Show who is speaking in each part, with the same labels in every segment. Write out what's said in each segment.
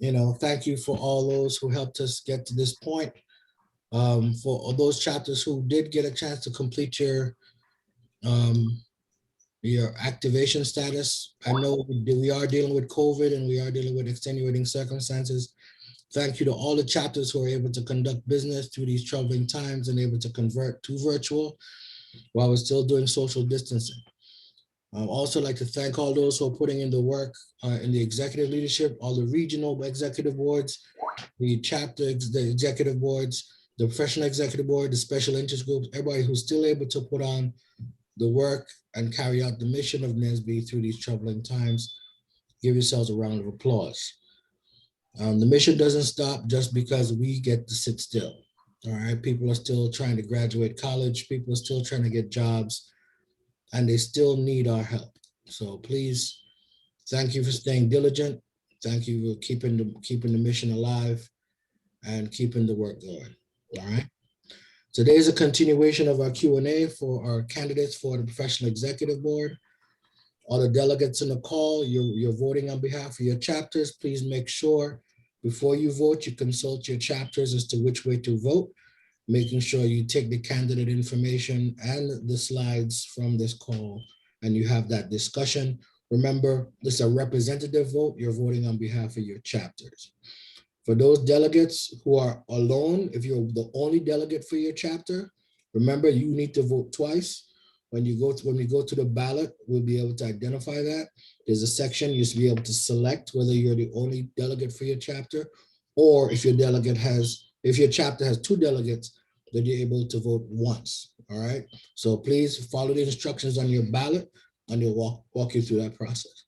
Speaker 1: Thank you for all those who helped us get to this point. For all those chapters who did get a chance to complete um, your activation status. I know we are dealing with COVID and we are dealing with extenuating circumstances. Thank you to all the chapters who are able to conduct business through these troubling times and able to convert to virtual while we're still doing social distancing. I'd also like to thank all those who are putting in the work in the executive leadership, all the regional executive boards, the the executive boards, the professional executive board, the special interest groups, everybody who's still able to put on the work and carry out the mission of Nesbi through these troubling times. Give yourselves a round of applause. The mission doesn't stop just because we get to sit still. All right, people are still trying to graduate college. People are still trying to get jobs, and they still need our help. So please, thank you for staying diligent. Thank you for keeping the mission alive and keeping the work going. All right. Today is a continuation of our Q&A for our candidates for the Professional Executive Board. All the delegates in the call, you're voting on behalf of your chapters. Please make sure before you vote, you consult your chapters as to which way to vote, making sure you take the candidate information and the slides from this call and you have that discussion. Remember, this is a representative vote. You're voting on behalf of your chapters. For those delegates who are alone, if you're the only delegate for your chapter, remember you need to vote twice. When we go to the ballot, we'll be able to identify that. There's a section you should be able to select whether you're the only delegate for your chapter, or if your chapter has two delegates, then you're able to vote once. All right. So please follow the instructions on your ballot, and they'll walk you through that process.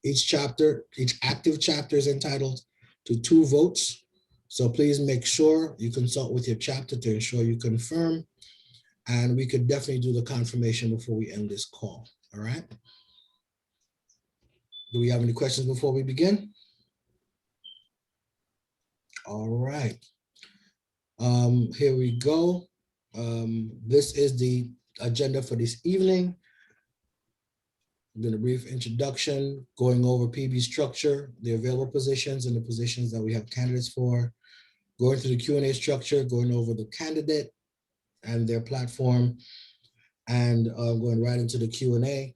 Speaker 1: Each active chapter is entitled to 2 votes. So please make sure you consult with your chapter to ensure you confirm. And we could definitely do the confirmation before we end this call. All right. Do we have any questions before we begin? All right. Here we go. This is the agenda for this evening. I'm doing a brief introduction, going over PEB structure, the available positions and the positions that we have candidates for, going through the Q&A structure, going over the candidate and their platform, and going right into the Q&A.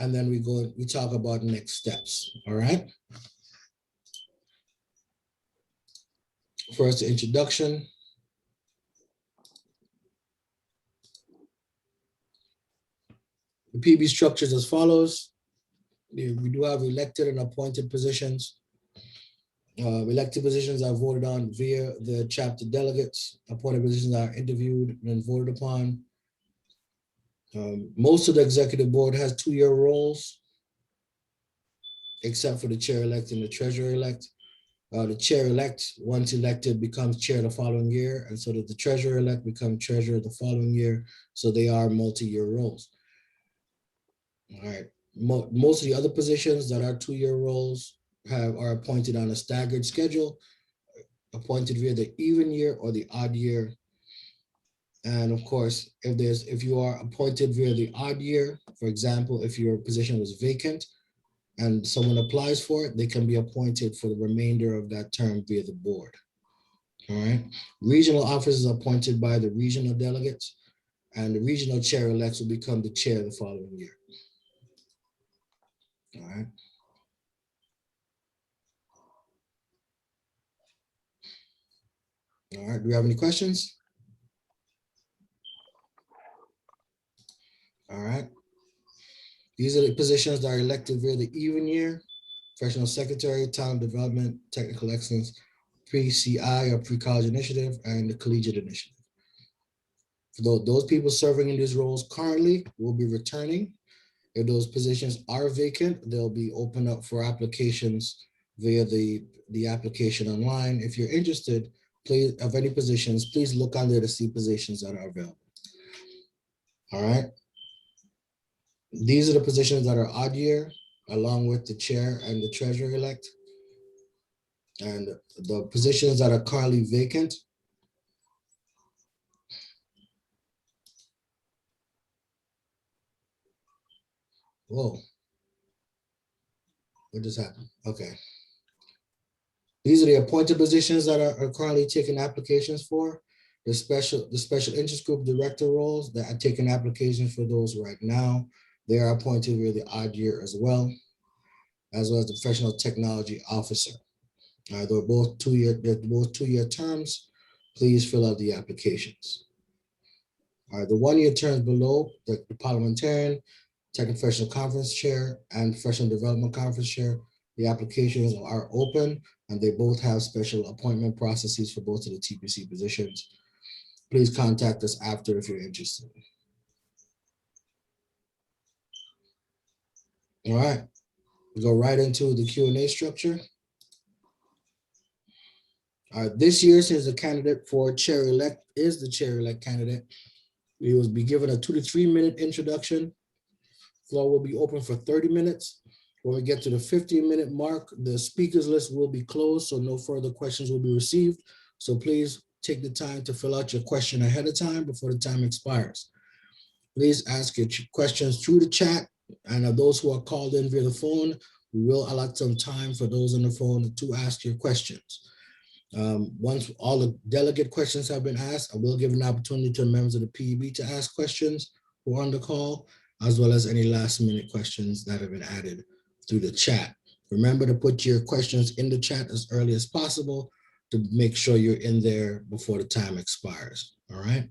Speaker 1: And then we talk about next steps. All right. First, the introduction. The PEB structures as follows. We do have elected and appointed positions. Elected positions are voted on via the chapter delegates. Appointed positions are interviewed and voted upon. Most of the executive board has 2-year roles, except for the chair-elect and the treasurer-elect. The chair-elect, once elected, becomes chair the following year, and so that the treasurer-elect becomes treasurer the following year. So they are multi-year roles. All right. Most of the other positions that are 2-year roles are appointed on a staggered schedule, appointed via the even year or the odd year. And of course, if you are appointed via the odd year, for example, if your position was vacant and someone applies for it, they can be appointed for the remainder of that term via the board. All right. Regional officers are appointed by the regional delegates, and the regional chair-elects will become the chair the following year. All right. All right. Do we have any questions? All right. These are the positions that are elected via the even year: professional secretary, talent development, technical excellence, pre-CI or pre-college initiative, and the collegiate initiative. For those people serving in these roles currently will be returning. If those positions are vacant, they'll be opened up for applications via the application online. If you're interested, please, of any positions, please look under to see positions that are available. All right. These are the positions that are odd year, along with the chair and the treasurer-elect. And the positions that are currently vacant. Whoa. What just happened? Okay. These are the appointed positions that are currently taking applications for. The special interest group director roles that are taking applications for those right now. They are appointed with the odd year as well as the professional technology officer. They're both 2-year terms. Please fill out the applications. The 1-year terms below, the parliamentarian, technical professional conference chair, and professional development conference chair. The applications are open, and they both have special appointment processes for both of the TPC positions. Please contact us after if you're interested. All right, we go right into the Q&A structure. This year, since the candidate for chair-elect is the chair-elect candidate, we will be given a 2 to 3 minute introduction. Floor will be open for 30 minutes. When we get to the 15-minute mark, the speakers list will be closed, so no further questions will be received. So please take the time to fill out your question ahead of time before the time expires. Please ask your questions through the chat, and those who are called in via the phone, we will allot some time for those on the phone to ask your questions. Once all the delegate questions have been asked, I will give an opportunity to members of the PEB to ask questions who are on the call, as well as any last-minute questions that have been added through the chat. Remember to put your questions in the chat as early as possible to make sure you're in there before the time expires. All right.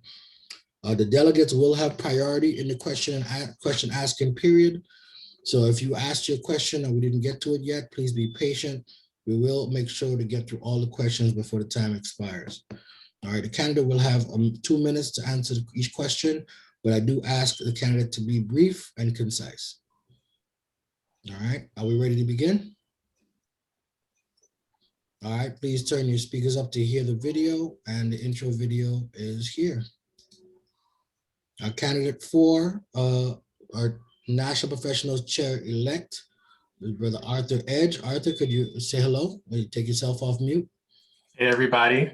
Speaker 1: The delegates will have priority in the question asking period. So if you asked your question and we didn't get to it yet, please be patient. We will make sure to get through all the questions before the time expires. All right, the candidate will have 2 minutes to answer each question, but I do ask the candidate to be brief and concise. All right, are we ready to begin? All right, please turn your speakers up to hear the video, and the intro video is here. Our candidate for our National Professionals Chair-Elect, Brother Arthur Edge. Arthur, could you say hello? Take yourself off mute.
Speaker 2: Hey, everybody.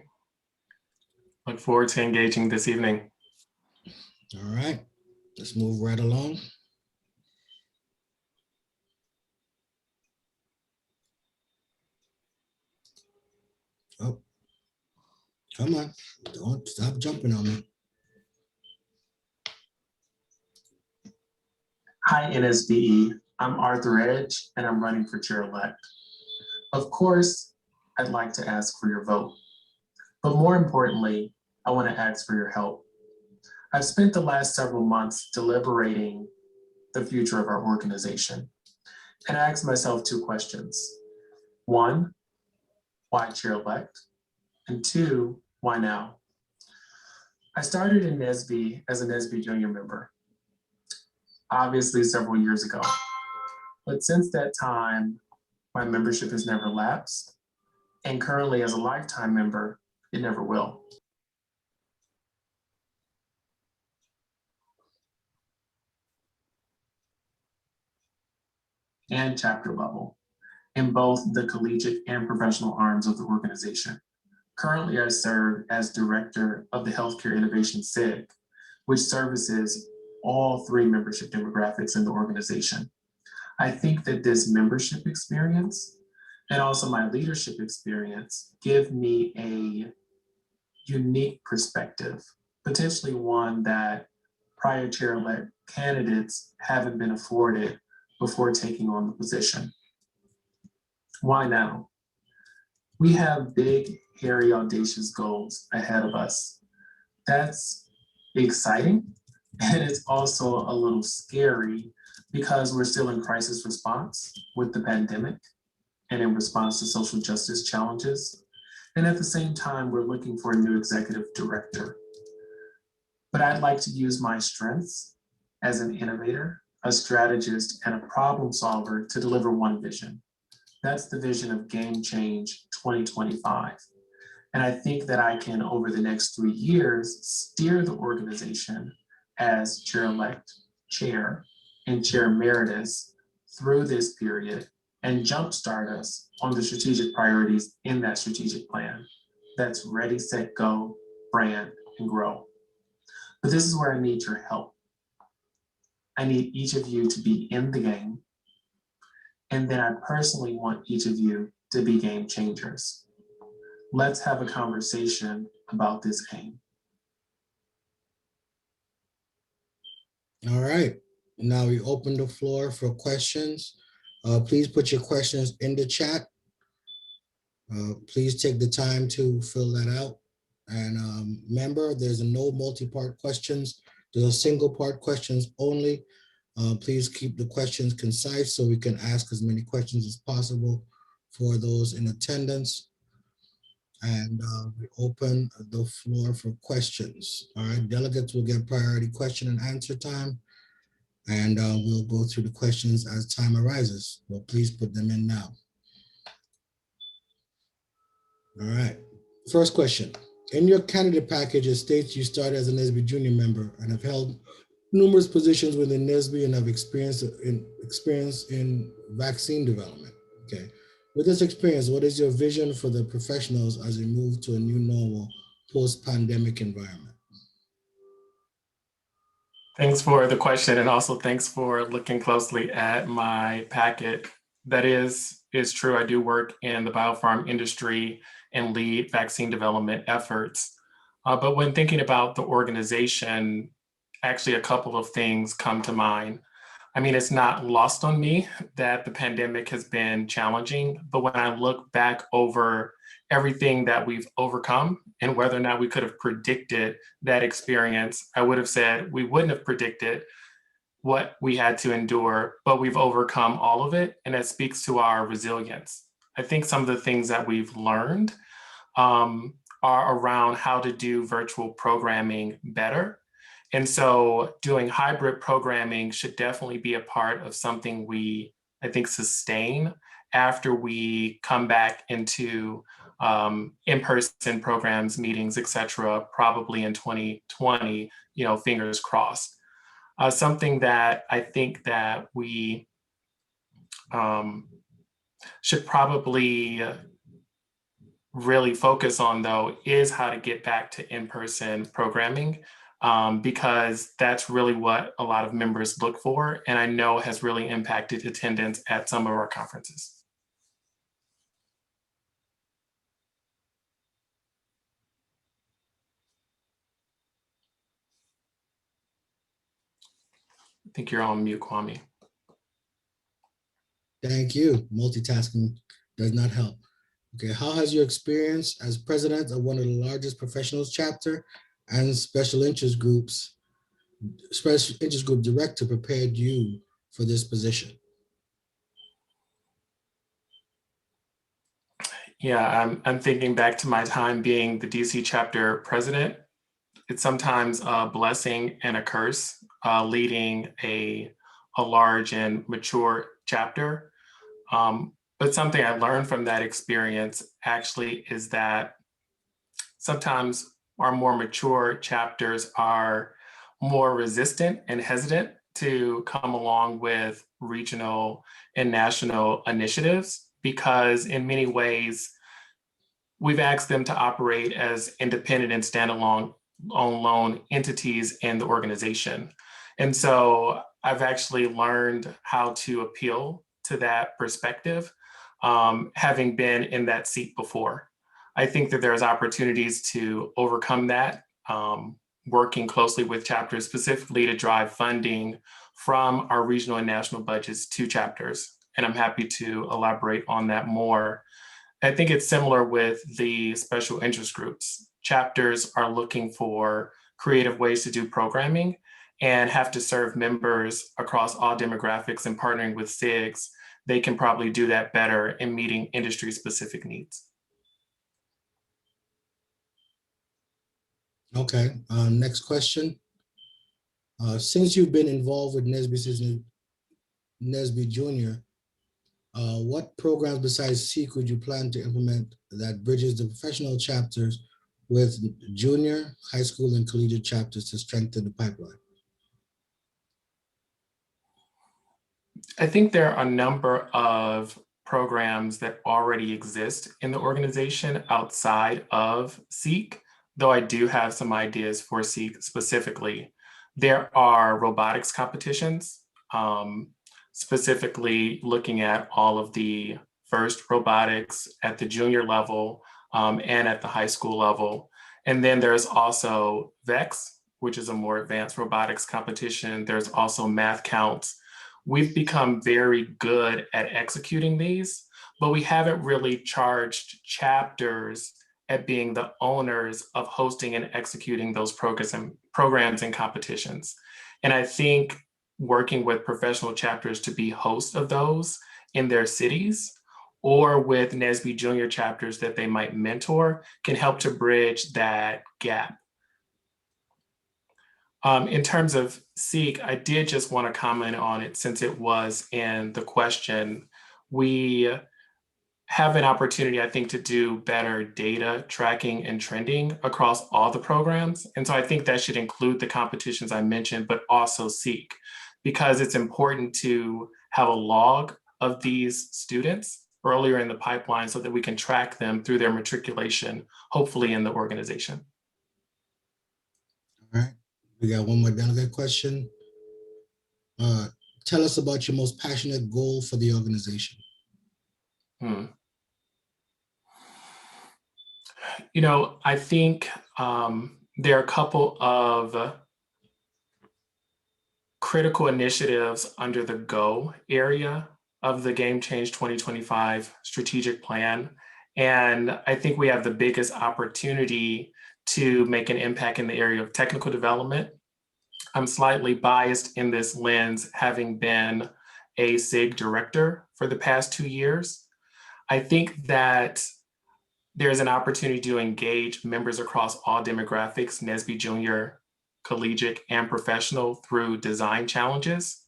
Speaker 2: Look forward to engaging this evening.
Speaker 1: All right, let's move right along. Oh, come on, don't stop jumping on me.
Speaker 2: Hi, NSBE. I'm Arthur Edge, and I'm running for chair-elect. Of course, I'd like to ask for your vote, but more importantly, I want to ask for your help. I've spent the last several months deliberating the future of our organization, and I asked myself 2 questions. 1, why chair-elect? And 2, why now? I started in Nesbi as a Nesbi junior member, obviously several years ago. But since that time, my membership has never lapsed, and currently as a lifetime member, it never will. And chapter level in both the collegiate and professional arms of the organization. Currently, I serve as director of the Healthcare Innovation SIG, which services all 3 membership demographics in the organization. I think that this membership experience and also my leadership experience give me a unique perspective, potentially one that prior chair-elect candidates haven't been afforded before taking on the position. Why now? We have big, hairy, audacious goals ahead of us. That's exciting, and it's also a little scary because we're still in crisis response with the pandemic and in response to social justice challenges. And at the same time, we're looking for a new executive director. But I'd like to use my strengths as an innovator, a strategist, and a problem solver to deliver one vision. That's the vision of Game Change 2025. And I think that I can, over the next 3 years, steer the organization as chair-elect, chair, and chair emeritus through this period and jumpstart us on the strategic priorities in that strategic plan. That's ready, set, go, brand, and grow. But this is where I need your help. I need each of you to be in the game. And then I personally want each of you to be game changers. Let's have a conversation about this aim.
Speaker 1: All right, now we open the floor for questions. Please put your questions in the chat. Please take the time to fill that out. And remember, there's no multi-part questions. There's a single part questions only. Please keep the questions concise so we can ask as many questions as possible for those in attendance. And we open the floor for questions. All right, delegates will get priority question and answer time. And we'll go through the questions as time arises. So please put them in now. All right. First question. In your candidate package, it states you started as a Nesbi junior member and have held numerous positions within Nesbi and have experience in vaccine development. Okay. With this experience, what is your vision for the professionals as we move to a new normal post-pandemic environment?
Speaker 2: Thanks for the question, and also thanks for looking closely at my packet. That is true. I do work in the biopharm industry and lead vaccine development efforts. But when thinking about the organization, actually a couple of things come to mind. I mean, it's not lost on me that the pandemic has been challenging, but when I look back over everything that we've overcome and whether or not we could have predicted that experience, I would have said we wouldn't have predicted what we had to endure, but we've overcome all of it. And that speaks to our resilience. I think some of the things that we've learned are around how to do virtual programming better. And so doing hybrid programming should definitely be a part of something we, I think, sustain after we come back into in-person programs, meetings, et cetera, probably in 2020, fingers crossed. Something that I think that we should probably really focus on, though, is how to get back to in-person programming, because that's really what a lot of members look for, and I know has really impacted attendance at some of our conferences. I think you're on mute, Kwame.
Speaker 1: Thank you. Multitasking does not help. Okay, how has your experience as president of one of the largest professionals chapter and special interest group director prepared you for this position?
Speaker 2: Yeah, I'm thinking back to my time being the DC chapter president. It's sometimes a blessing and a curse leading a large and mature chapter. But something I learned from that experience actually is that sometimes our more mature chapters are more resistant and hesitant to come along with regional and national initiatives, because in many ways, we've asked them to operate as independent and standalone entities in the organization. And so I've actually learned how to appeal to that perspective, having been in that seat before. I think that there's opportunities to overcome that, working closely with chapters specifically to drive funding from our regional and national budgets to chapters. And I'm happy to elaborate on that more. I think it's similar with the special interest groups. Chapters are looking for creative ways to do programming and have to serve members across all demographics, and partnering with SIGs, they can probably do that better in meeting industry-specific needs.
Speaker 1: Okay, next question. Since you've been involved with Nesbi since Nesbi Junior, what programs besides SEEK would you plan to implement that bridges the professional chapters with junior, high school, and collegiate chapters to strengthen the pipeline?
Speaker 2: I think there are a number of programs that already exist in the organization outside of SEEK, though I do have some ideas for SEEK specifically. There are robotics competitions, specifically looking at all of the first robotics at the junior level, and at the high school level. And then there's also VEX, which is a more advanced robotics competition. There's also math counts. We've become very good at executing these, but we haven't really charged chapters at being the owners of hosting and executing those programs and competitions. And I think working with professional chapters to be hosts of those in their cities, or with Nesbi junior chapters that they might mentor, can help to bridge that gap. In terms of Seek, I did just want to comment on it since it was in the question. We have an opportunity, I think, to do better data tracking and trending across all the programs. And so I think that should include the competitions I mentioned, but also Seek, because it's important to have a log of these students earlier in the pipeline so that we can track them through their matriculation, hopefully in the organization.
Speaker 1: All right, we got one more delegate question. Tell us about your most passionate goal for the organization.
Speaker 2: You know, I think there are a couple of critical initiatives under the GO area of the Game Change 2025 strategic plan. And I think we have the biggest opportunity to make an impact in the area of technical development. I'm slightly biased in this lens, having been a SIG director for the past 2 years. I think that there's an opportunity to engage members across all demographics, Nesbi junior, collegiate, and professional, through design challenges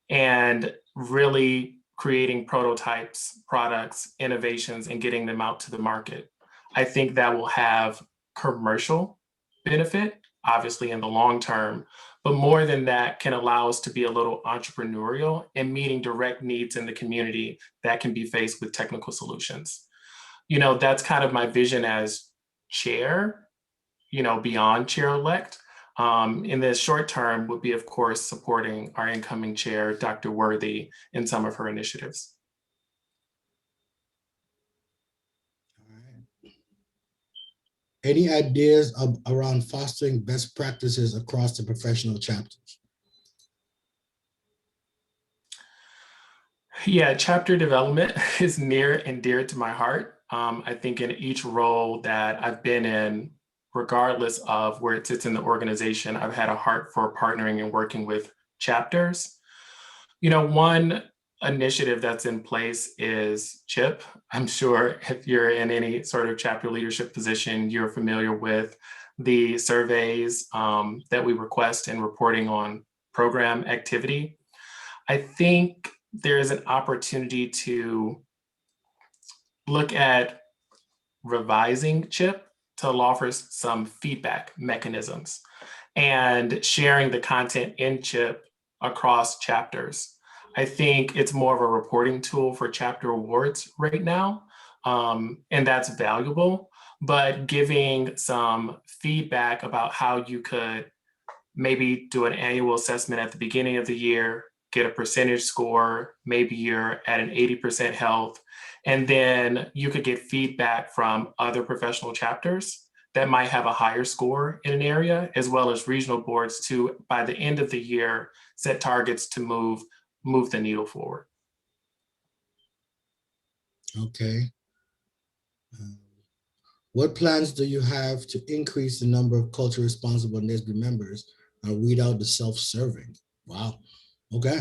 Speaker 2: and really creating prototypes, products, innovations, and getting them out to the market. I think that will have commercial benefit, obviously in the long term, but more than that, can allow us to be a little entrepreneurial and meeting direct needs in the community that can be faced with technical solutions. You know, that's kind of my vision as chair, you know, beyond chair-elect. In the short term would be, of course, supporting our incoming chair, Dr. Worthy, in some of her initiatives.
Speaker 1: All right. Any ideas around fostering best practices across the professional chapters?
Speaker 2: Yeah, chapter development is near and dear to my heart. I think in each role that I've been in, regardless of where it sits in the organization, I've had a heart for partnering and working with chapters. You know, one initiative that's in place is CHIP. I'm sure if you're in any sort of chapter leadership position, you're familiar with the surveys that we request in reporting on program activity. I think there is an opportunity to look at revising CHIP to offer some feedback mechanisms and sharing the content in CHIP across chapters. I think it's more of a reporting tool for chapter awards right now, and that's valuable, but giving some feedback about how you could maybe do an annual assessment at the beginning of the year, get a percentage score, maybe you're at an 80% health, and then you could get feedback from other professional chapters that might have a higher score in an area, as well as regional boards to, by the end of the year, set targets to move the needle forward.
Speaker 1: Okay. What plans do you have to increase the number of culturally responsible Nesbi members and weed out the self-serving? Wow. Okay.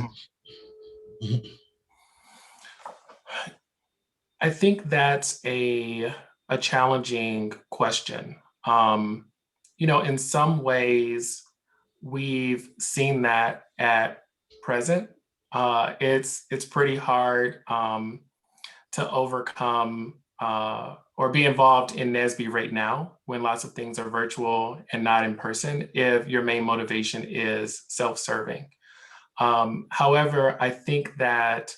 Speaker 2: I think that's a challenging question. You know, in some ways, we've seen that at present. It's pretty hard to overcome or be involved in Nesbi right now when lots of things are virtual and not in person if your main motivation is self-serving. However, I think that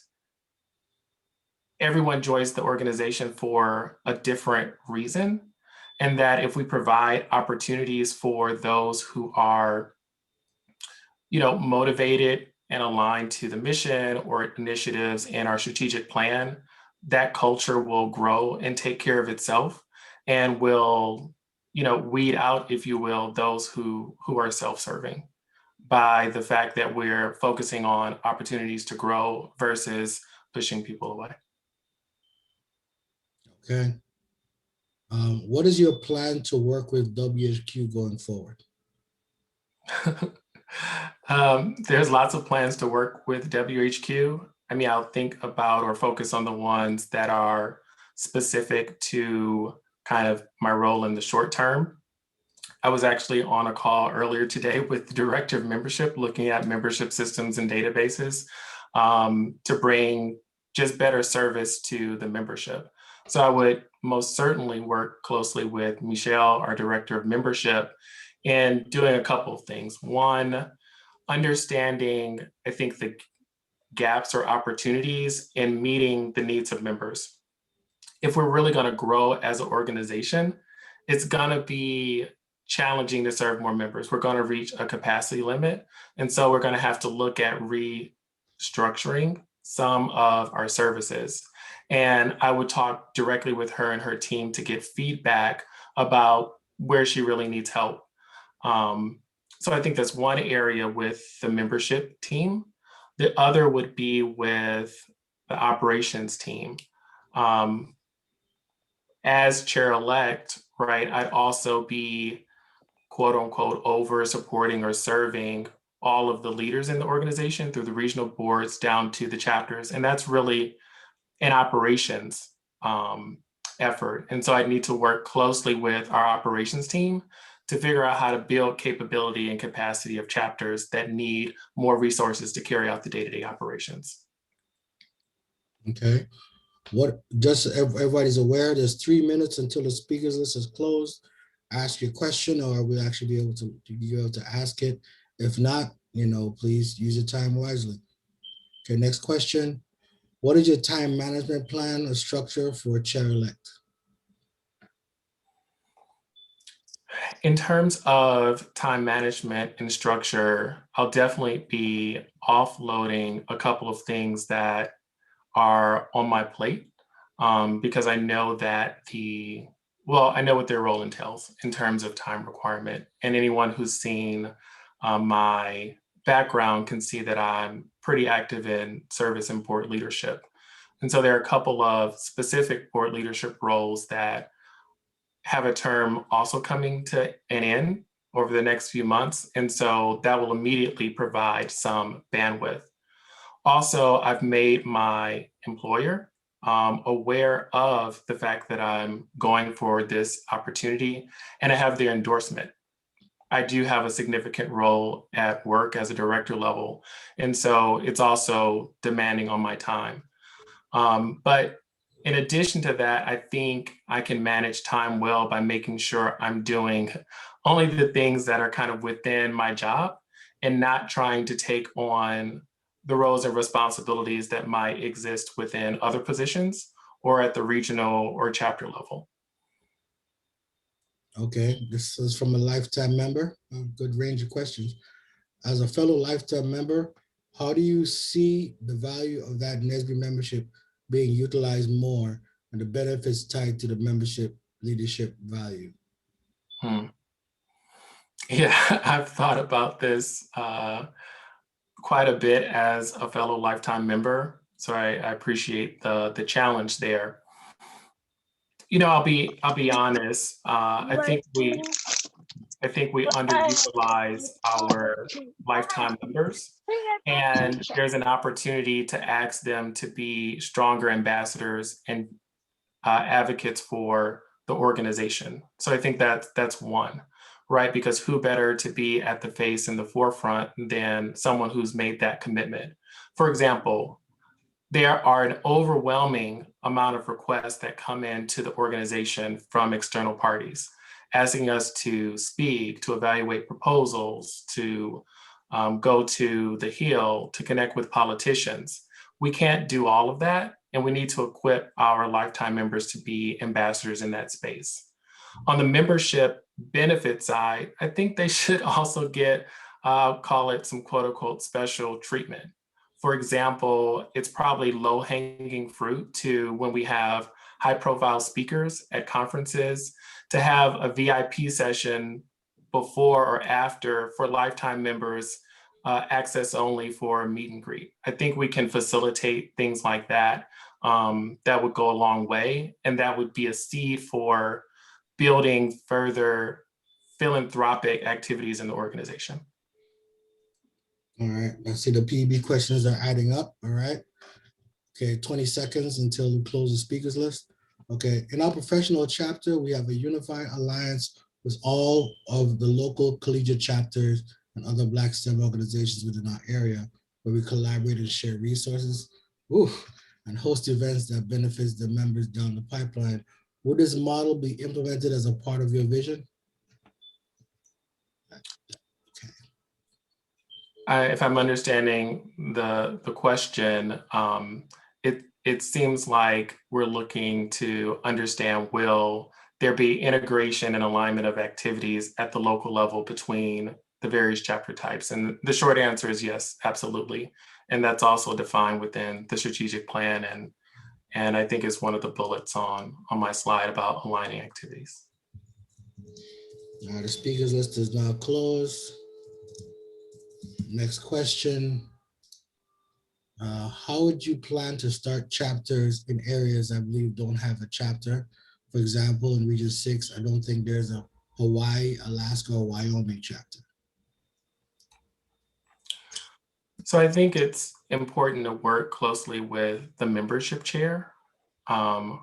Speaker 2: everyone joins the organization for a different reason, and that if we provide opportunities for those who are, you know, motivated and aligned to the mission or initiatives in our strategic plan, that culture will grow and take care of itself and will, weed out, if you will, those who are self-serving by the fact that we're focusing on opportunities to grow versus pushing people away.
Speaker 1: Okay. What is your plan to work with WHQ going forward?
Speaker 2: There's lots of plans to work with WHQ. I mean, I'll think about or focus on the ones that are specific to kind of my role in the short term. I was actually on a call earlier today with the director of membership, looking at membership systems and databases to bring just better service to the membership. So I would most certainly work closely with Michelle, our director of membership, in doing a couple of things. One, understanding, I think, the gaps or opportunities in meeting the needs of members. If we're really going to grow as an organization, it's going to be challenging to serve more members. We're going to reach a capacity limit. And so we're going to have to look at restructuring some of our services. And I would talk directly with her and her team to get feedback about where she really needs help. So I think that's one area with the membership team. The other would be with the operations team. As chair-elect, right, I'd also be quote unquote over supporting or serving all of the leaders in the organization through the regional boards down to the chapters. And that's really an operations effort. And so I need to work closely with our operations team to figure out how to build capability and capacity of chapters that need more resources to carry out the day-to-day operations.
Speaker 1: Okay. Just so everybody's aware, there's 3 minutes until the speakers list is closed. Ask your question, or we'll actually be able to ask it. If not, please use your time wisely. Okay, next question. What is your time management plan or structure for chair-elect?
Speaker 2: In terms of time management and structure, I'll definitely be offloading a couple of things that are on my plate because I know that I know what their role entails in terms of time requirement. And anyone who's seen my background can see that I'm pretty active in service and board leadership. And so there are a couple of specific board leadership roles that have a term also coming to an end over the next few months. And so that will immediately provide some bandwidth. Also, I've made my employer aware of the fact that I'm going for this opportunity, and I have their endorsement. I do have a significant role at work as a director level, and so it's also demanding on my time. But in addition to that, I think I can manage time well by making sure I'm doing only the things that are kind of within my job and not trying to take on the roles and responsibilities that might exist within other positions or at the regional or chapter level.
Speaker 1: Okay, this is from a lifetime member. A good range of questions. As a fellow lifetime member, how do you see the value of that Nesbi membership being utilized more and the benefits tied to the membership leadership value?
Speaker 2: Yeah, I've thought about this quite a bit as a fellow lifetime member. So I appreciate the challenge there. I'll be honest. I think we underutilize our lifetime members, and there's an opportunity to ask them to be stronger ambassadors and advocates for the organization. So I think that's one, right? Because who better to be at the face and the forefront than someone who's made that commitment? For example, there are an overwhelming amount of requests that come into the organization from external parties, asking us to speak, to evaluate proposals, to go to the Hill, to connect with politicians. We can't do all of that, and we need to equip our lifetime members to be ambassadors in that space. On the membership benefit side, I think they should also get, call it some quote unquote special treatment. For example, it's probably low-hanging fruit to, when we have high-profile speakers at conferences, to have a VIP session before or after for lifetime members, access only for a meet and greet. I think we can facilitate things like that. That would go a long way, and that would be a seed for building further philanthropic activities in the organization.
Speaker 1: All right, I see the PEB questions are adding up. All right. Okay, 20 seconds until we close the speakers list. Okay, in our professional chapter, we have a unified alliance with all of the local collegiate chapters and other Black STEM organizations within our area, where we collaborate and share resources, and host events that benefits the members down the pipeline. Would this model be implemented as a part of your vision?
Speaker 2: If I'm understanding the question, it seems like we're looking to understand, will there be integration and alignment of activities at the local level between the various chapter types? And the short answer is yes, absolutely. And that's also defined within the strategic plan, and I think it's one of the bullets on my slide about aligning activities.
Speaker 1: The speakers list is now closed. Next question. How would you plan to start chapters in areas I believe don't have a chapter? For example, in Region 6, I don't think there's a Hawaii, Alaska, or Wyoming chapter.
Speaker 2: So I think it's important to work closely with the membership chair. And,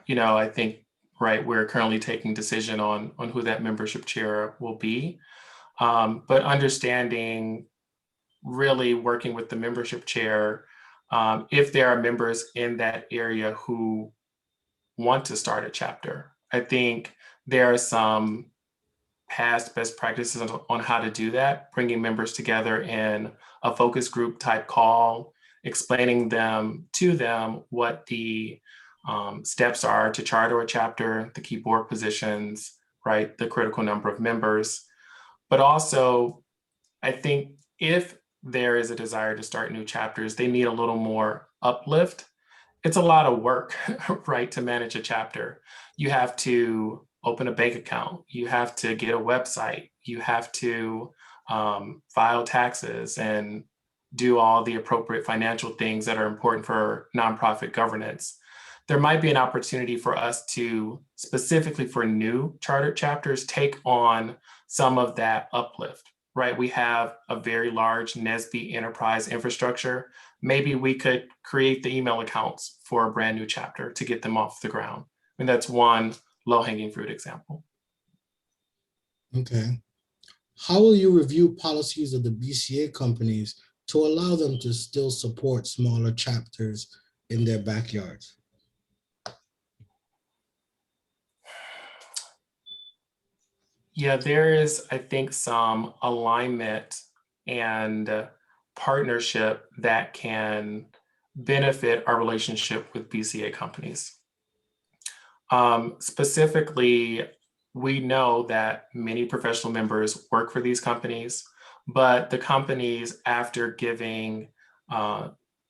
Speaker 2: I think, right, we're currently taking decision on who that membership chair will be. But understanding, really working with the membership chair, if there are members in that area who want to start a chapter. I think there are some past best practices on how to do that, bringing members together in a focus group type call, explaining to them what the steps are to charter a chapter, the key board positions, right, the critical number of members. But also, I think if there is a desire to start new chapters, they need a little more uplift. It's a lot of work, right, to manage a chapter. You have to open a bank account, you have to get a website, you have to file taxes and do all the appropriate financial things that are important for nonprofit governance. There might be an opportunity for us to, specifically for new chartered chapters, take on some of that uplift, right? We have a very large Nesbi enterprise infrastructure. Maybe we could create the email accounts for a brand new chapter to get them off the ground. And that's one low-hanging fruit example.
Speaker 1: Okay. How will you review policies of the BCA companies to allow them to still support smaller chapters in their backyards?
Speaker 2: Yeah, there is, I think, some alignment and partnership that can benefit our relationship with BCA companies. Specifically, we know that many professional members work for these companies, but the companies, after giving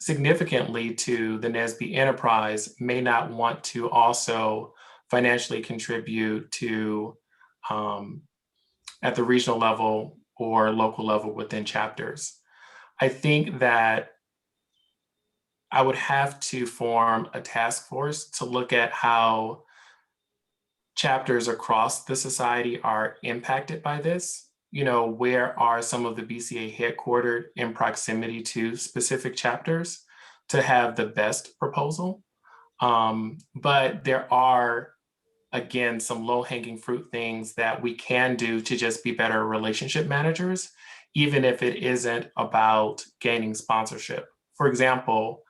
Speaker 2: significantly to the Nesbi enterprise, may not want to also financially contribute to at the regional level or local level within chapters. I think that I would have to form a task force to look at how chapters across the society are impacted by this. Where are some of the BCA headquartered in proximity to specific chapters to have the best proposal? But there are, again, some low-hanging fruit things that we can do to just be better relationship managers, even if it isn't about gaining sponsorship. For example,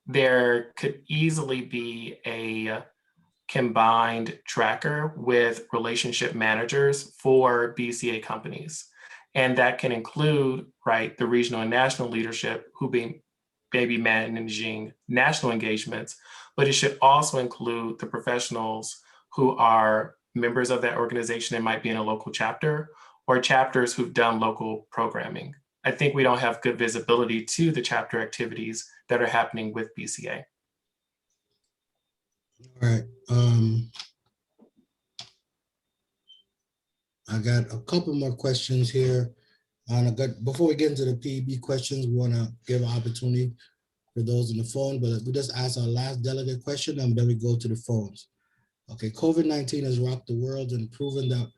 Speaker 2: there could easily be a combined tracker with relationship managers for BCA companies. And that can include, right, the regional and national leadership who may be managing national engagements, but it should also include the professionals who are members of that organization and might be in a local chapter, or chapters who've done local programming. I think we don't have good visibility to the chapter activities that are happening with BCA.
Speaker 1: All right. I got a couple more questions here. Before we get into the PEB questions, we want to give an opportunity for those on the phone, but we just ask our last delegate question and then we go to the phones. Okay, COVID-19 has rocked the world and proven that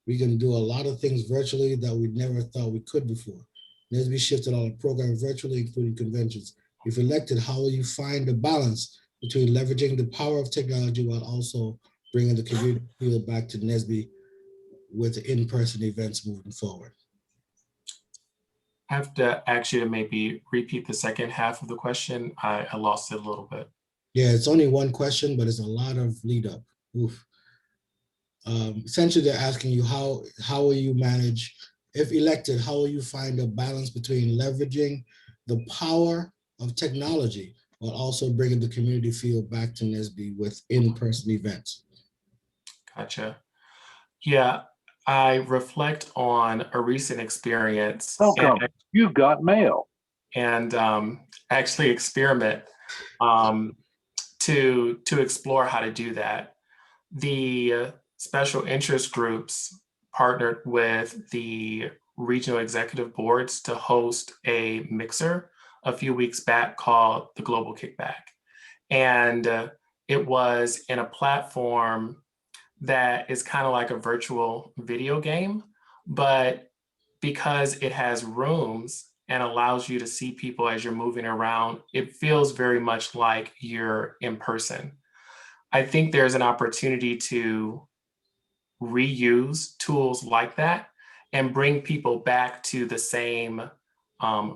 Speaker 1: we can do a lot of things virtually that we never thought we could before. Nesbi shifted all the program virtually, including conventions. If elected, how will you find the balance between leveraging the power of technology while also bringing the community feel back to Nesbi with in-person events moving forward?
Speaker 2: I have to ask you to maybe repeat the second half of the question. I lost it a little bit.
Speaker 1: Yeah, it's only one question, but it's a lot of lead up. Oof. Essentially, they're asking you how will you manage, if elected, how will you find a balance between leveraging the power of technology while also bringing the community feel back to Nesbi with in-person events?
Speaker 2: Gotcha. Yeah, I reflect on a recent experience.
Speaker 3: Welcome. You got mail.
Speaker 2: And actually experiment to explore how to do that. The special interest groups partnered with the regional executive boards to host a mixer a few weeks back called the Global Kickback. And it was in a platform that is kind of like a virtual video game, but because it has rooms and allows you to see people as you're moving around, it feels very much like you're in person. I think there's an opportunity to reuse tools like that and bring people back to the same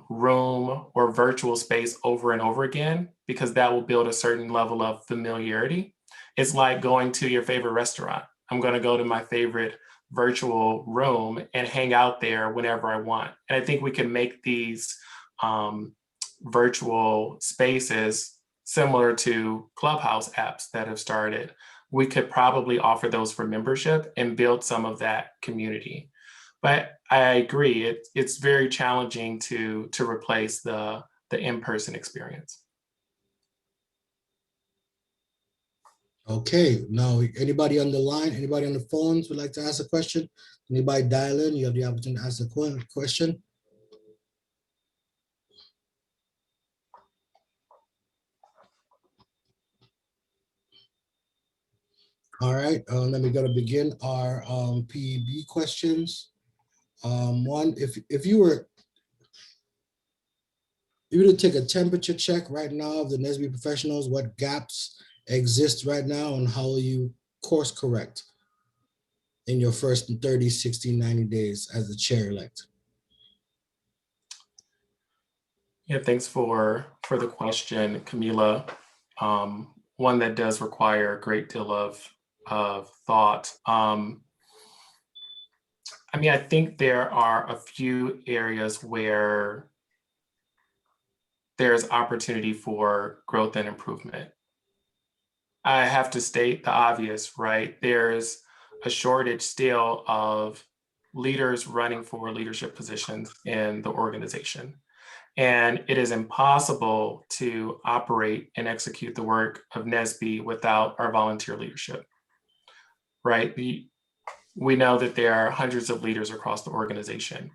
Speaker 2: room or virtual space over and over again, because that will build a certain level of familiarity. It's like going to your favorite restaurant. I'm going to go to my favorite virtual room and hang out there whenever I want. And I think we can make these virtual spaces similar to Clubhouse apps that have started. We could probably offer those for membership and build some of that community. But I agree, it's very challenging to replace the in-person experience.
Speaker 1: Okay, now anybody on the line, anybody on the phones would like to ask a question? Anybody dial in, you have the opportunity to ask a question. All right, let me go to begin our PEB questions. One, if you were to take a temperature check right now of the Nesbi professionals, what gaps exist right now and how will you course correct in your first 30, 60, 90 days as the chair-elect?
Speaker 2: Yeah, thanks for the question, Camila. One that does require a great deal of thought. I mean, I think there are a few areas where there's opportunity for growth and improvement. I have to state the obvious, right? There's a shortage still of leaders running for leadership positions in the organization. And it is impossible to operate and execute the work of Nesbi without our volunteer leadership, right? We know that there are hundreds of leaders across the organization.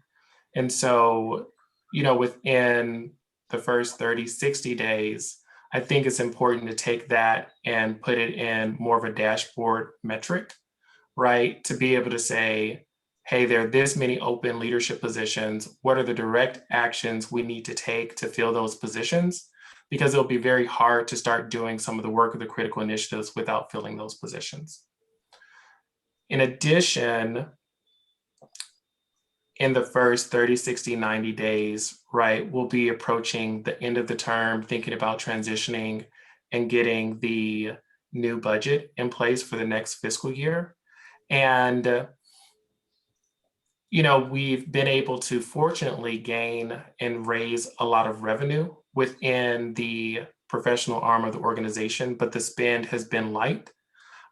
Speaker 2: And so, within the first 30, 60 days, I think it's important to take that and put it in more of a dashboard metric, right? To be able to say, hey, there are this many open leadership positions. What are the direct actions we need to take to fill those positions? Because it'll be very hard to start doing some of the work of the critical initiatives without filling those positions. In addition, in the first 30, 60, 90 days, right, we'll be approaching the end of the term, thinking about transitioning and getting the new budget in place for the next fiscal year. And, we've been able to fortunately gain and raise a lot of revenue within the professional arm of the organization, but the spend has been light.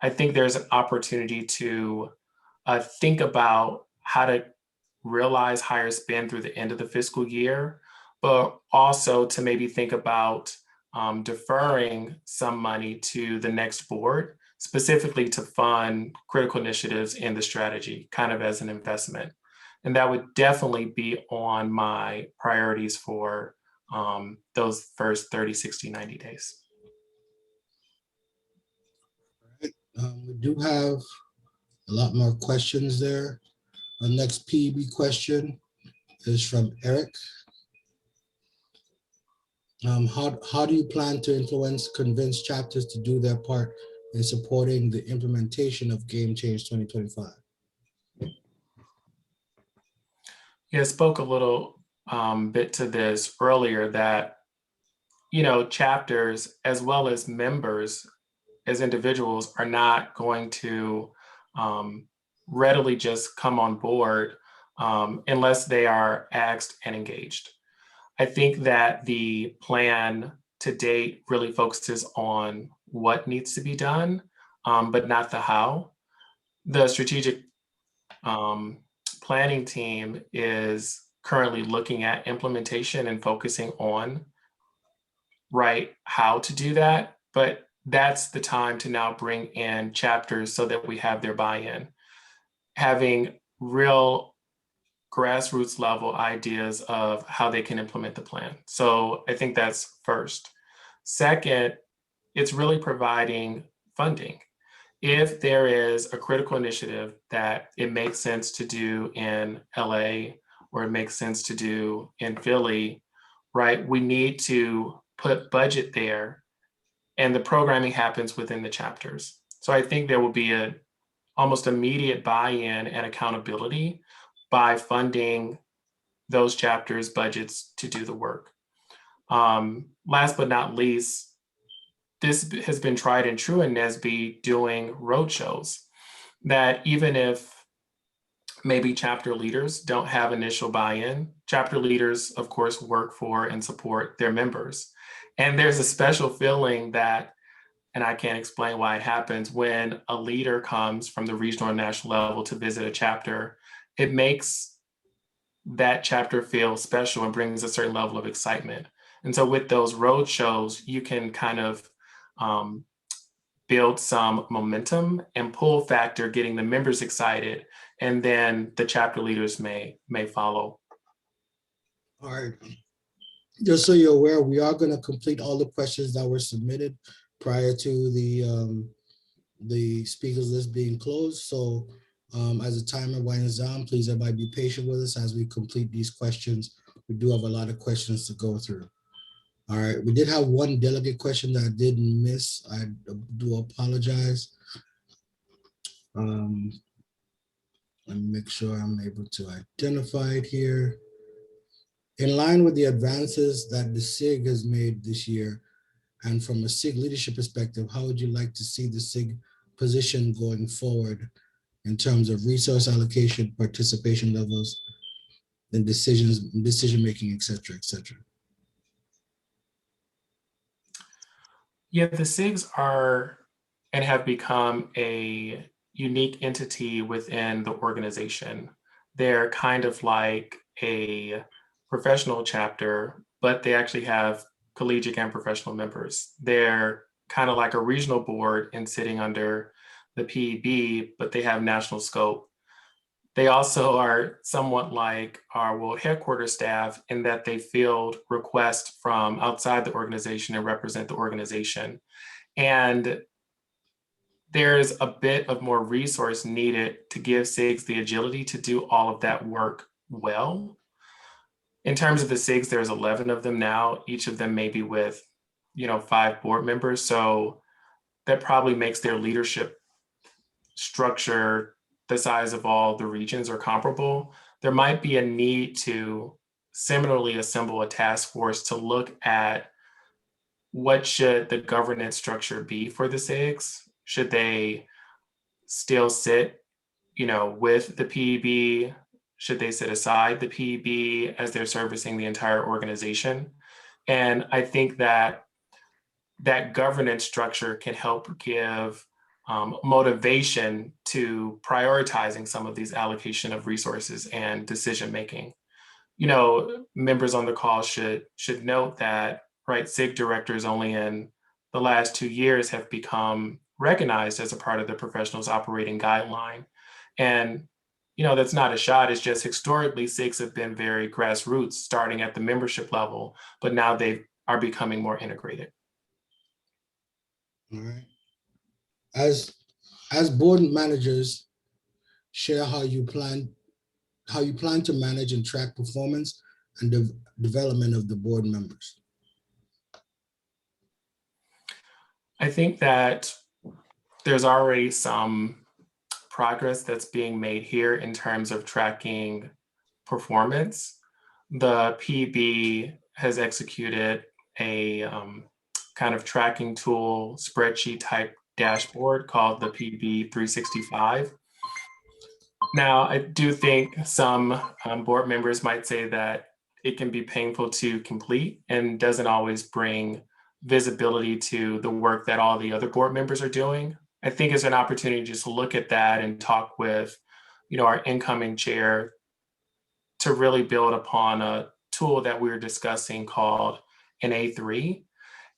Speaker 2: I think there's an opportunity to think about how to realize higher spend through the end of the fiscal year, but also to maybe think about deferring some money to the next board, specifically to fund critical initiatives in the strategy, kind of as an investment. And that would definitely be on my priorities for those first 30, 60, 90 days.
Speaker 1: We do have a lot more questions there. Our next PEB question is from Eric. How do you plan to convince chapters to do their part in supporting the implementation of Game Change 2025?
Speaker 2: Yeah, I spoke a little bit to this earlier that, chapters as well as members as individuals are not going to readily just come on board unless they are asked and engaged. I think that the plan to date really focuses on what needs to be done, but not the how. The strategic planning team is currently looking at implementation and focusing on how to do that, but that's the time to now bring in chapters so that we have their buy-in. Having real grassroots level ideas of how they can implement the plan. So I think that's first. Second, it's really providing funding. If there is a critical initiative that it makes sense to do in LA or it makes sense to do in Philly, we need to put budget there and the programming happens within the chapters. So I think there will be an almost immediate buy-in and accountability by funding those chapters' budgets to do the work. Last but not least, this has been tried and true in Nesbi doing roadshows, that even if maybe chapter leaders don't have initial buy-in, chapter leaders, of course, work for and support their members. And there's a special feeling that, and I can't explain why it happens, when a leader comes from the regional or national level to visit a chapter, it makes that chapter feel special and brings a certain level of excitement. And so with those road shows, you can kind of build some momentum and pull factor, getting the members excited, and then the chapter leaders may follow.
Speaker 1: All right. Just so you're aware, we are going to complete all the questions that were submitted prior to the speakers list being closed. So as the timer winds down, please everybody be patient with us as we complete these questions. We do have a lot of questions to go through. All right, we did have one delegate question that I did miss. I do apologize. Let me make sure I'm able to identify it here. In line with the advances that the SIG has made this year, and from a SIG leadership perspective, how would you like to see the SIG position going forward in terms of resource allocation, participation levels, and decision-making, et cetera, et cetera?
Speaker 2: Yeah, the SIGs are and have become a unique entity within the organization. They're kind of like a professional chapter, but they actually have collegiate and professional members. They're kind of like a regional board and sitting under the PEB, but they have national scope. They also are somewhat like our world headquarters staff in that they field requests from outside the organization and represent the organization. And there's a bit of more resource needed to give SIGs the agility to do all of that work well. In terms of the SIGs, there's 11 of them now, each of them maybe with 5 board members. So that probably makes their leadership structure the size of all the regions or comparable. There might be a need to similarly assemble a task force to look at what should the governance structure be for the SIGs. Should they still sit, with the PEB? Should they sit aside the PEB as they're servicing the entire organization? And I think that that governance structure can help give motivation to prioritizing some of these allocation of resources and decision making. You know, members on the call should note that, right, SIG directors only in the last 2 years have become recognized as a part of the professionals operating guideline. And, you know, that's not a shot. It's just historically SIGs have been very grassroots, starting at the membership level, but now they are becoming more integrated.
Speaker 1: All right. As board managers, share how you plan to manage and track performance and development of the board members.
Speaker 2: I think that there's already some progress that's being made here in terms of tracking performance. The PEB has executed a kind of tracking tool, spreadsheet type dashboard called the PEB 365. Now, I do think some board members might say that it can be painful to complete and doesn't always bring visibility to the work that all the other board members are doing. I think it's an opportunity to just look at that and talk with, you know, our incoming chair to really build upon a tool that we were discussing called an A3.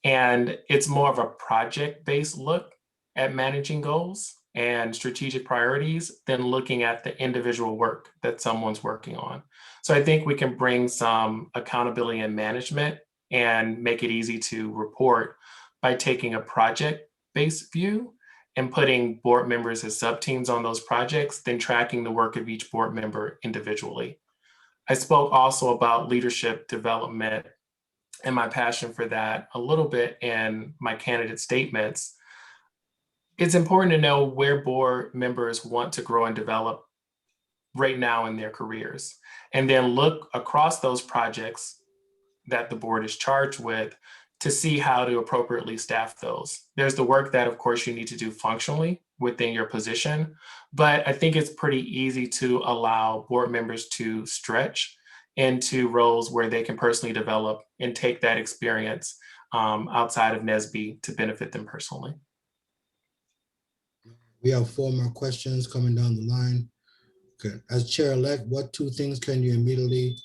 Speaker 2: And it's more of a project-based look at managing goals and strategic priorities than looking at the individual work that someone's working on. So I think we can bring some accountability and management and make it easy to report by taking a project-based view and putting board members as sub-teams on those projects, then tracking the work of each board member individually. I spoke also about leadership development and my passion for that a little bit in my candidate statements. It's important to know where board members want to grow and develop right now in their careers, and then look across those projects that the board is charged with to see how to appropriately staff those. There's the work that, of course, you need to do functionally within your position, but I think it's pretty easy to allow board members to stretch into roles where they can personally develop and take that experience outside of Nesbi to benefit them personally.
Speaker 1: We have 4 more questions coming down the line. Okay. As chair-elect, what 2 things can you immediately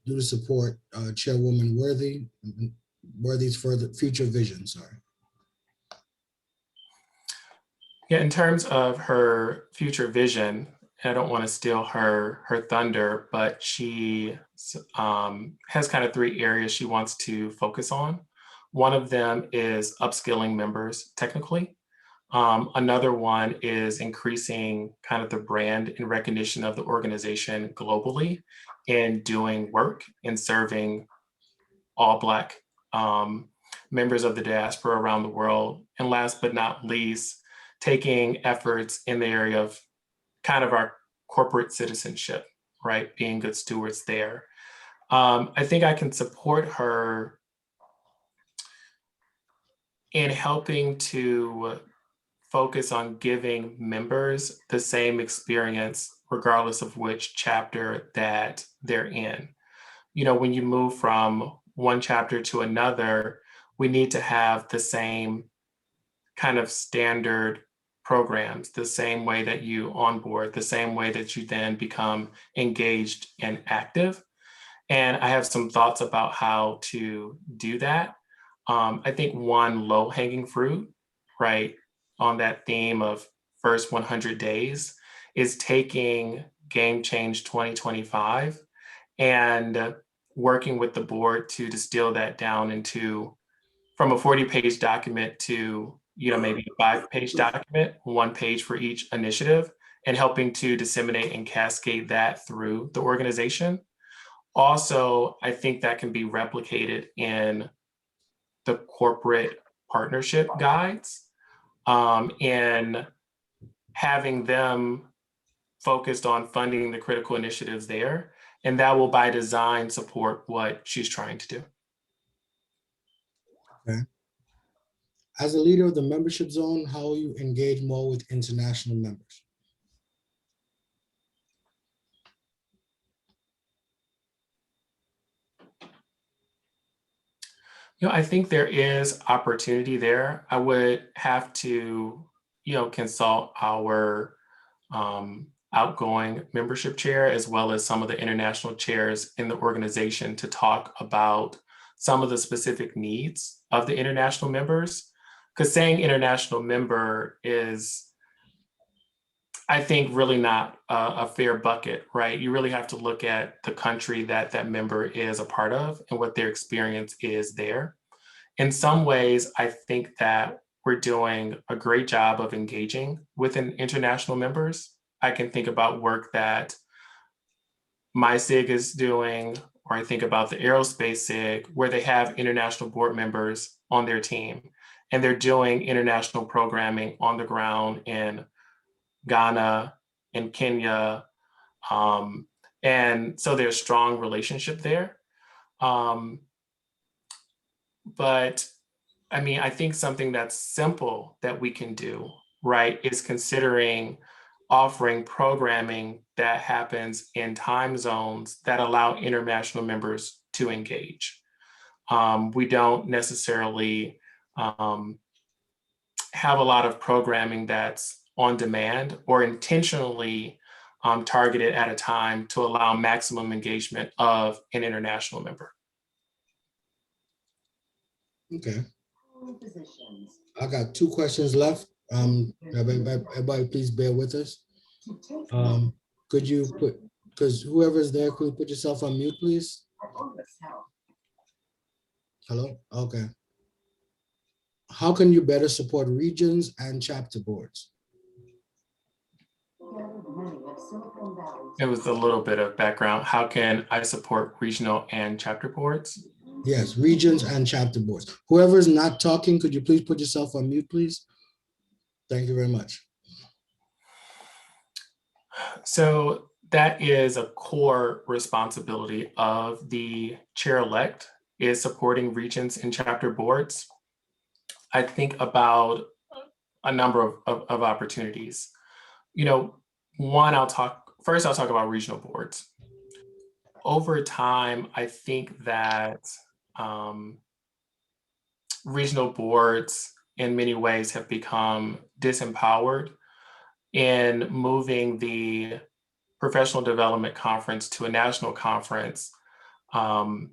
Speaker 1: do to support Chairwoman Worthy's further future vision? Sorry.
Speaker 2: Yeah, in terms of her future vision, I don't want to steal her thunder, but she has kind of 3 areas she wants to focus on. One of them is upskilling members technically. Another one is increasing kind of the brand and recognition of the organization globally in doing work and serving all Black members of the diaspora around the world. And last but not least, taking efforts in the area of kind of our corporate citizenship, right? Being good stewards there. I think I can support her in helping to focus on giving members the same experience, regardless of which chapter that they're in. You know, when you move from one chapter to another, we need to have the same kind of standard programs, the same way that you onboard, the same way that you then become engaged and active. And I have some thoughts about how to do that. I think one low-hanging fruit, right, on that theme of first 100 days is taking Game Change 2025 and working with the board to distill that down into from a 40-page document to, you know, maybe a 5-page document, 1 page for each initiative, and helping to disseminate and cascade that through the organization. Also, I think that can be replicated in the corporate partnership guides and having them focused on funding the critical initiatives there. And that will by design support what she's trying to do.
Speaker 1: Okay. As a leader of the membership zone, how will you engage more with international members?
Speaker 2: I think there is opportunity there. I would have to, consult our outgoing membership chair, as well as some of the international chairs in the organization, to talk about some of the specific needs of the international members. Because saying international member is, I think, really not a fair bucket, right? You really have to look at the country that that member is a part of and what their experience is there. In some ways, I think that we're doing a great job of engaging with international members. I can think about work that my SIG is doing, or I think about the aerospace SIG, where they have international board members on their team, and they're doing international programming on the ground in Ghana, in Kenya. And so there's strong relationship there. But I mean, I think something that's simple that we can do, right, is considering offering programming that happens in time zones that allow international members to engage. We don't necessarily have a lot of programming that's on demand or intentionally targeted at a time to allow maximum engagement of an international member.
Speaker 1: Okay. I got 2 questions left. Everybody please bear with us. Could you put, because whoever's there, could you put yourself on mute, please? Hello? Okay. How can you better support regions and chapter boards?
Speaker 2: It was a little bit of background. How can I support regional and chapter boards?
Speaker 1: Yes, regions and chapter boards. Whoever's not talking, could you please put yourself on mute, please? Thank you very much.
Speaker 2: So that is a core responsibility of the chair-elect, is supporting regions and chapter boards. I think about a number of opportunities. One, I'll talk about regional boards. Over time, I think that regional boards in many ways have become disempowered in moving the professional development conference to a national conference, and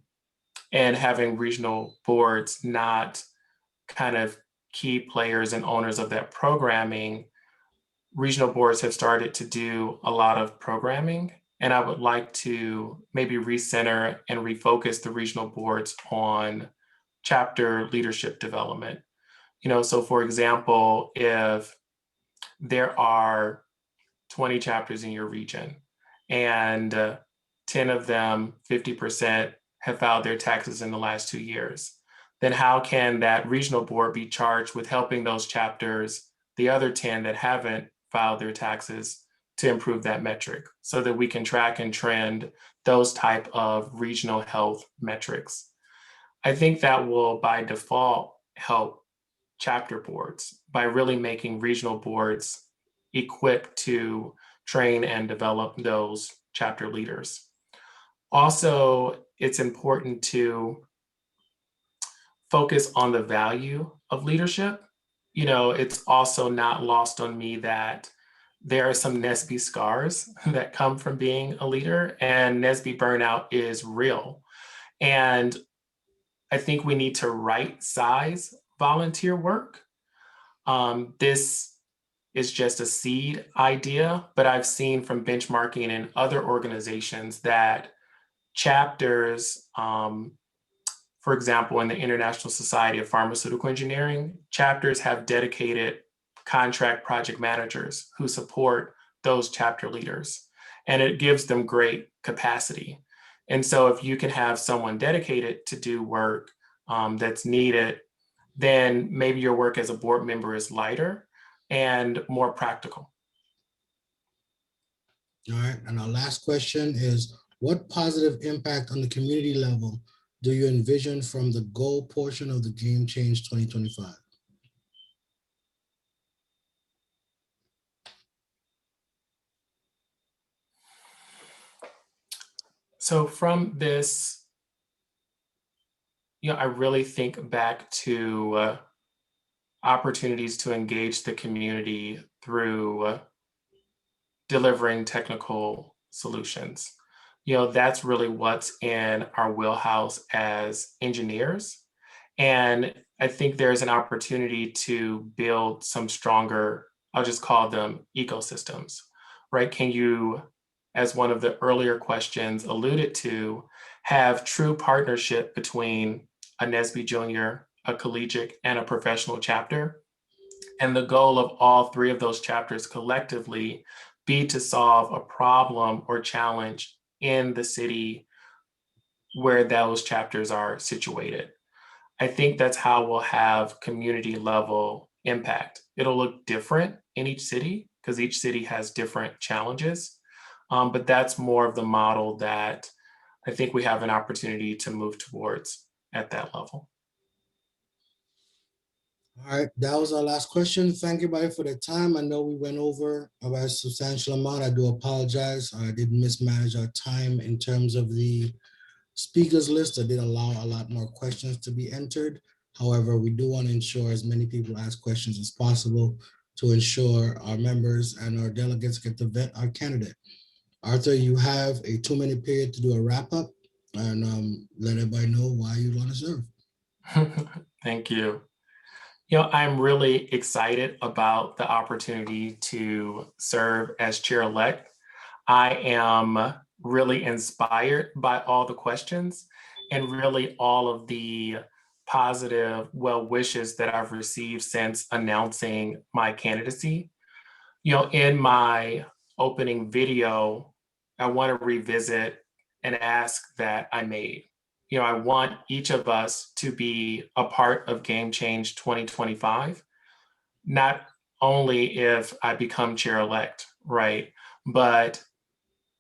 Speaker 2: having regional boards not kind of key players and owners of that programming. Regional boards have started to do a lot of programming, and I would like to maybe recenter and refocus the regional boards on chapter leadership development. So for example, if there are 20 chapters in your region and 10 of them, 50%, have filed their taxes in the last 2 years, then how can that regional board be charged with helping those chapters, the other 10 that haven't filed their taxes, to improve that metric so that we can track and trend those type of regional health metrics? I think that will by default help chapter boards by really making regional boards equipped to train and develop those chapter leaders. Also, it's important to focus on the value of leadership. It's also not lost on me that there are some Nesbi scars that come from being a leader, and Nesbi burnout is real. And I think we need to right size volunteer work. This is just a seed idea, but I've seen from benchmarking in other organizations that chapters, for example, in the International Society of Pharmaceutical Engineering, chapters have dedicated contract project managers who support those chapter leaders, and it gives them great capacity. And so if you can have someone dedicated to do work that's needed, then maybe your work as a board member is lighter and more practical.
Speaker 1: All right, and our last question is, what positive impact on the community level do you envision from the goal portion of the Game Change 2025?
Speaker 2: So from this, I really think back to opportunities to engage the community through delivering technical solutions. That's really what's in our wheelhouse as engineers. And I think there's an opportunity to build some stronger, I'll just call them ecosystems, right? Can you, as one of the earlier questions alluded to, have true partnership between a Nesbi Junior, a collegiate, and a professional chapter? And the goal of all three of those chapters collectively be to solve a problem or challenge in the city where those chapters are situated. I think that's how we'll have community level impact. It'll look different in each city because each city has different challenges. But that's more of the model that I think we have an opportunity to move towards at that level.
Speaker 1: All right, that was our last question. Thank you, everybody, for the time. I know we went over by a substantial amount. I do apologize. I did mismanage our time in terms of the speakers list. I did allow a lot more questions to be entered. However, we do want to ensure as many people ask questions as possible to ensure our members and our delegates get to vet our candidate. Arthur, you have a 2-minute period to do a wrap up and let everybody know why you want to serve.
Speaker 2: Thank you. I'm really excited about the opportunity to serve as chair-elect. I am really inspired by all the questions and really all of the positive well wishes that I've received since announcing my candidacy. In my opening video, I want to revisit an ask that I made. I want each of us to be a part of Game Change 2025, not only if I become chair-elect, right? But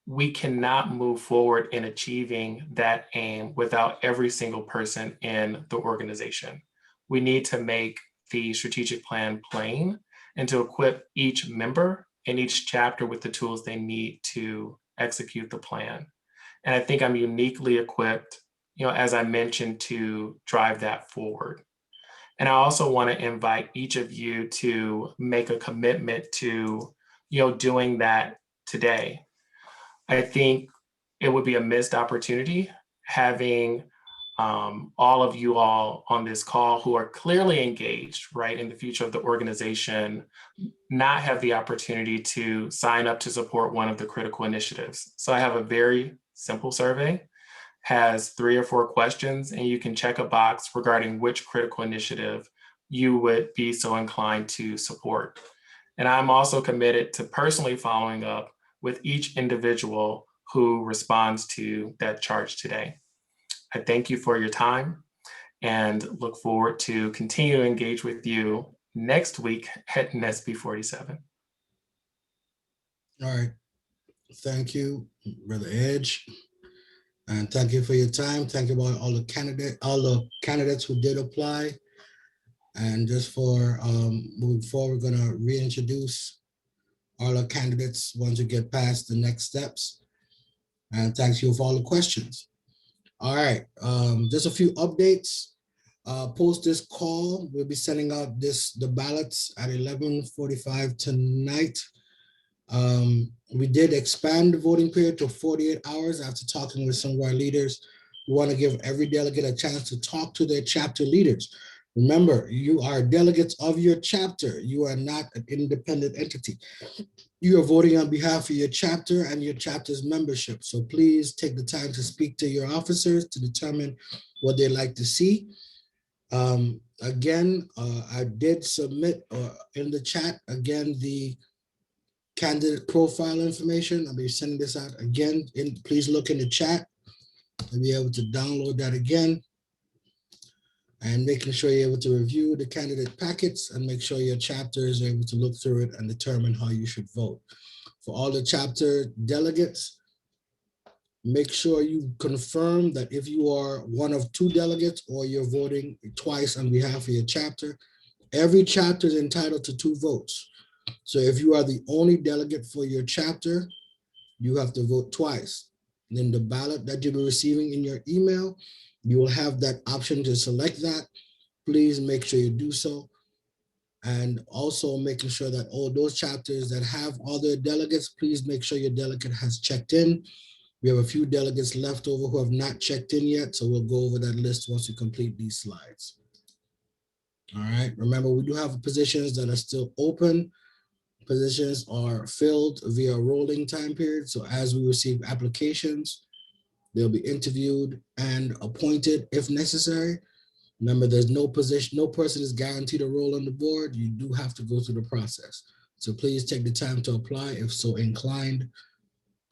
Speaker 2: we cannot move forward in achieving that aim without every single person in the organization. We need to make the strategic plan plain and to equip each member in each chapter with the tools they need to execute the plan. And I think I'm uniquely equipped, as I mentioned, to drive that forward. And I also want to invite each of you to make a commitment to, doing that today. I think it would be a missed opportunity having all of you all on this call who are clearly engaged, right, in the future of the organization, not have the opportunity to sign up to support one of the critical initiatives. So I have a very simple survey, has 3 or 4 questions, and you can check a box regarding which critical initiative you would be so inclined to support. And I'm also committed to personally following up with each individual who responds to that charge today. I thank you for your time and look forward to continue to engage with you next week at Nesbi 47.
Speaker 1: All right. Thank you, Brother Edge. And thank you for your time. Thank you about all the candidates who did apply. And just for moving forward, we're gonna reintroduce all our candidates once we get past the next steps. And thank you for all the questions. All right, just a few updates. Post this call, we'll be sending out the ballots at 11:45 tonight. We did expand the voting period to 48 hours after talking with some of our leaders. We want to give every delegate a chance to talk to their chapter leaders. Remember, you are delegates of your chapter. You are not an independent entity. You are voting on behalf of your chapter and your chapter's membership. So please take the time to speak to your officers to determine what they'd like to see. Again, I did submit in the chat, again, the candidate profile information. I'll be sending this out again. Please look in the chat and be able to download that again. And making sure you're able to review the candidate packets and make sure your chapter is able to look through it and determine how you should vote. For all the chapter delegates, make sure you confirm that if you are one of 2 delegates or you're voting twice on behalf of your chapter, every chapter is entitled to 2 votes. So if you are the only delegate for your chapter, you have to vote twice. Then the ballot that you'll be receiving in your email, you will have that option to select that. Please make sure you do so. And also making sure that all those chapters that have all their delegates, please make sure your delegate has checked in. We have a few delegates left over who have not checked in yet, so we'll go over that list once we complete these slides. All right, remember we do have positions that are still open. Positions are filled via rolling time period. So as we receive applications, they'll be interviewed and appointed if necessary. Remember, there's no position, no person is guaranteed a role on the board. You do have to go through the process. So please take the time to apply if so inclined.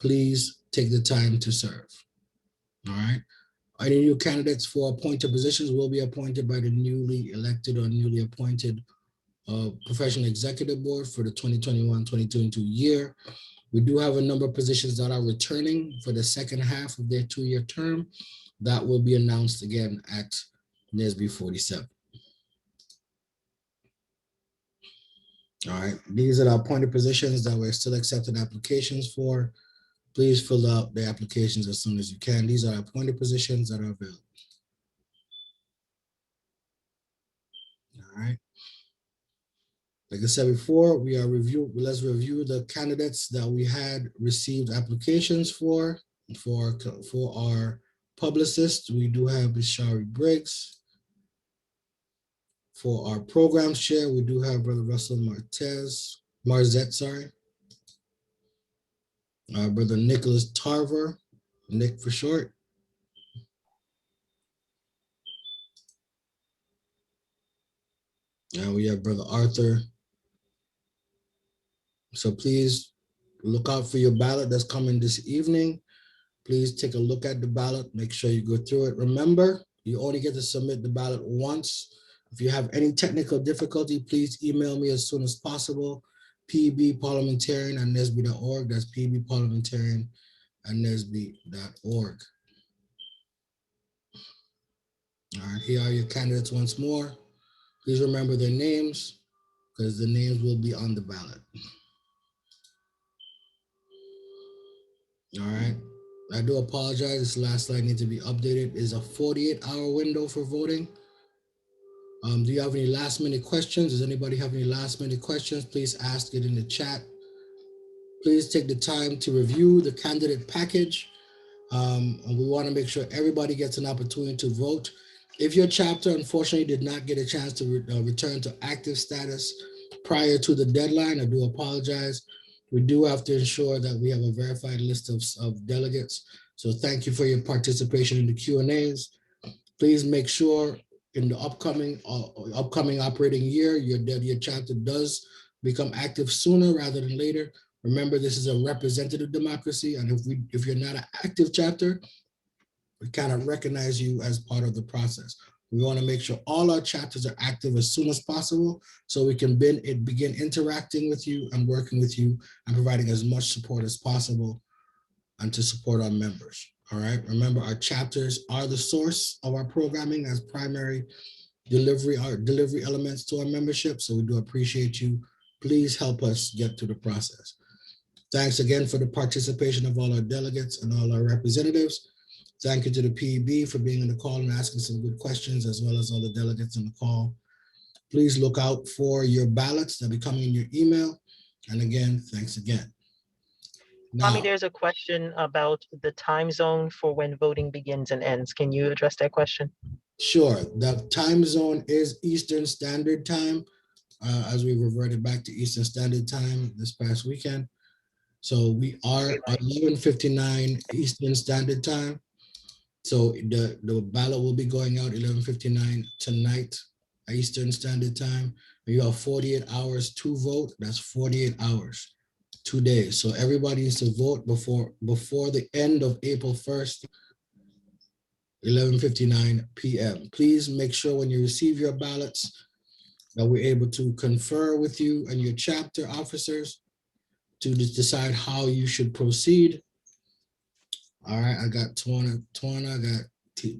Speaker 1: Please take the time to serve. All right. Any new candidates for appointed positions will be appointed by the newly elected or newly appointed Professional Executive Board for the 2021-2022 year. We do have a number of positions that are returning for the second half of their 2-year term. That will be announced again at Nesbi 47. All right, these are the appointed positions that we're still accepting applications for. Please fill out the applications as soon as you can. These are appointed positions that are available. All right. Like I said before, let's review the candidates that we had received applications for our publicist. We do have Bishari Briggs. For our programs chair, we do have Brother Russell Marzette, sorry. Brother Nicholas Tarver, Nick for short. And we have Brother Arthur. So please look out for your ballot that's coming this evening. Please take a look at the ballot. Make sure you go through it. Remember, you only get to submit the ballot once. If you have any technical difficulty, please email me as soon as possible. pebparliamentarian@nesbi.org. That's pebparliamentarian@nesbi.org. All right, here are your candidates once more. Please remember their names because the names will be on the ballot. All right. I do apologize. This last slide needs to be updated. Is a 48-hour window for voting. Do you have any last minute questions? Does anybody have any last minute questions? Please ask it in the chat. Please take the time to review the candidate package. And we want to make sure everybody gets an opportunity to vote. If your chapter unfortunately did not get a chance to return to active status prior to the deadline, I do apologize. We do have to ensure that we have a verified list of delegates. So thank you for your participation in the Q&As. Please make sure in the upcoming operating year, your chapter does become active sooner rather than later. Remember, this is a representative democracy, and if you're not an active chapter, we kind of recognize you as part of the process. We want to make sure all our chapters are active as soon as possible so we can begin interacting with you and working with you and providing as much support as possible and to support our members. All right. Remember, our chapters are the source of our programming as primary delivery elements to our membership. So we do appreciate you. Please help us get through the process. Thanks again for the participation of all our delegates and all our representatives. Thank you to the PEB for being on the call and asking some good questions, as well as all the delegates on the call. Please look out for your ballots that will be coming in your email. And again, thanks again.
Speaker 4: Now, Mommy, there's a question about the time zone for when voting begins and ends. Can you address that question?
Speaker 1: Sure. The time zone is Eastern Standard Time, as we reverted back to Eastern Standard Time this past weekend. So we are 11:59 Eastern Standard Time. So the ballot will be going out 11:59 tonight, Eastern Standard Time. You have 48 hours to vote. That's 48 hours, 2 days. So everybody needs to vote before the end of April 1st, 11:59 p.m. Please make sure when you receive your ballots that we're able to confer with you and your chapter officers to decide how you should proceed. All right, I got Tawana, I got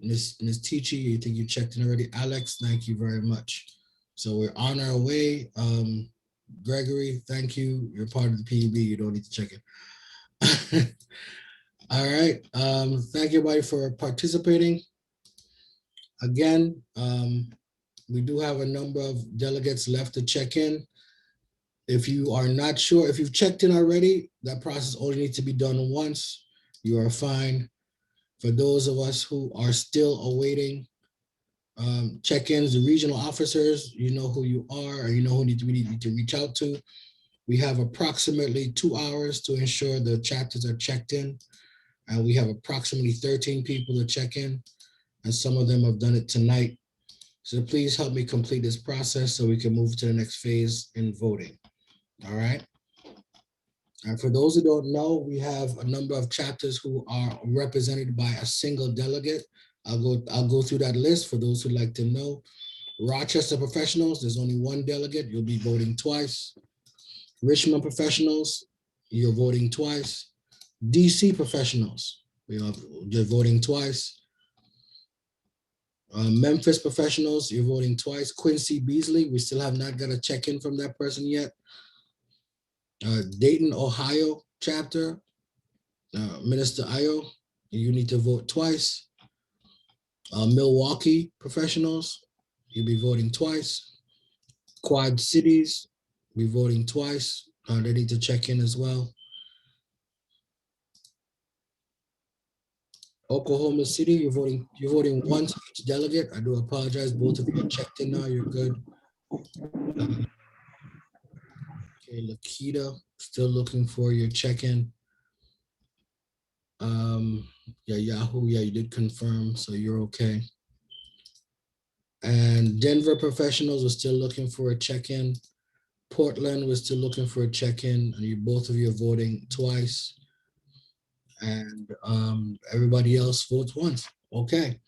Speaker 1: Miss Teachy. You think you checked in already? Alex, thank you very much. So we're on our way. Gregory, thank you. You're part of the PEB. You don't need to check it. All right, thank you everybody for participating. Again, we do have a number of delegates left to check in. If you are not sure, if you've checked in already, that process only needs to be done once. You are fine. For those of us who are still awaiting check-ins, the regional officers, you know who you are, or you know who we need to reach out to. We have approximately 2 hours to ensure the chapters are checked in. And we have approximately 13 people to check in, and some of them have done it tonight. So please help me complete this process so we can move to the next phase in voting. All right. And for those who don't know, we have a number of chapters who are represented by a single delegate. I'll go through that list for those who like to know. Rochester Professionals, there's only one delegate. You'll be voting twice. Richmond Professionals, you're voting twice. DC Professionals, you're voting twice. Memphis Professionals, you're voting twice. Quincy Beasley, we still have not got a check-in from that person yet. Dayton, Ohio chapter, Minister Ayo, you need to vote twice. Milwaukee Professionals, you'll be voting twice. Quad Cities, be voting twice. They need to check in as well. Oklahoma City, you're voting once each delegate. I do apologize. Both of you are checked in now. You're good. Okay, Lakita, still looking for your check-in. Yeah, Yahoo, yeah, you did confirm, so you're okay. And Denver Professionals are still looking for a check-in. Portland was still looking for a check-in, and both of you are voting twice. And everybody else votes once. Okay.